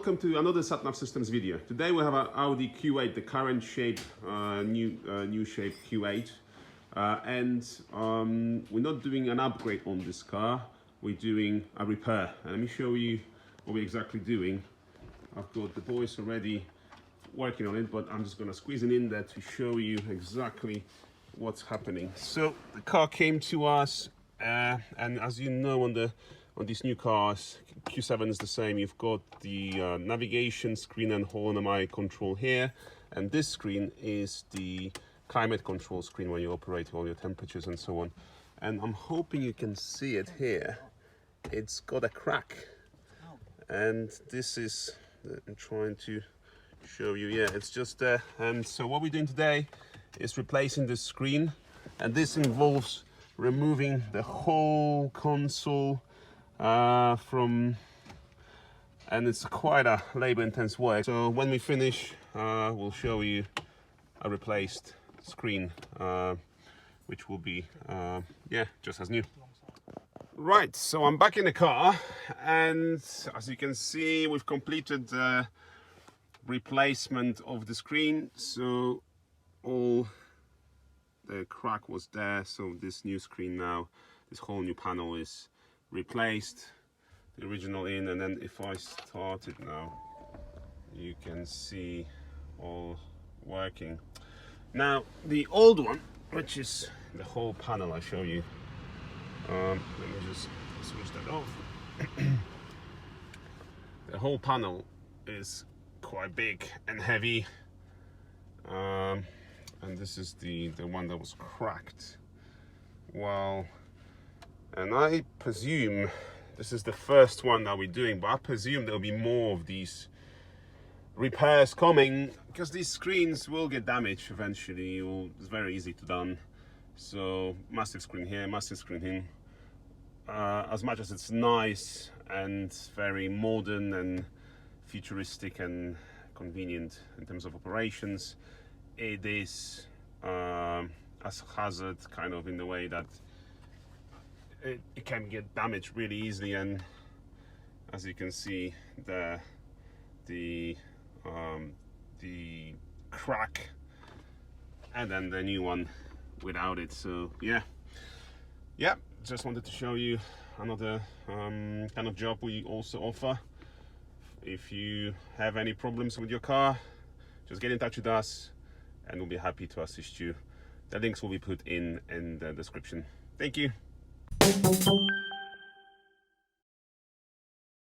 welcome to another SatNav Systems video. Today we have an Audi Q8, the current shape, new shape Q8, and we're not doing an upgrade on this car. We're doing a repair. And let me show you what we're exactly doing. I've got the boys already working on it, but I'm just going to squeeze it in there to show you exactly what's happening. So the car came to us, and as you know, on these new cars, Q7 is the same. You've got the navigation screen and whole MMI control here, and this screen is the climate control screen where you operate all your temperatures and so on. And I'm hoping you can see it here. It's got a crack, and this is, I'm trying to show you. Yeah, it's just there. And so what we're doing today is replacing the screen, and this involves removing the whole console and it's quite a labor-intense work. So when we finish, we'll show you a replaced screen, which will be yeah, just as new. Right, so I'm back in the car, and as you can see, we've completed the replacement of the screen. So all the crack was there, so this new screen now, this whole new panel is replaced, the original in, and then if I start it now, you can see all working. Now the old one, which is the whole panel, I show you. Let me just switch that off. The whole panel is quite big and heavy, and this is the one that was cracked. Well, and I presume this is the first one that we're doing, but I presume there'll be more of these repairs coming, because these screens will get damaged eventually. It's very easy to done. So massive screen here, massive screen here. As much as it's nice and very modern and futuristic and convenient in terms of operations, it is a hazard, kind of, in the way that it can get damaged really easily. And as you can see there, the crack, and then the new one without it. So yeah, just wanted to show you another kind of job we also offer. If you have any problems with your car, just get in touch with us and we'll be happy to assist you. The links will be put in the description. Thank you.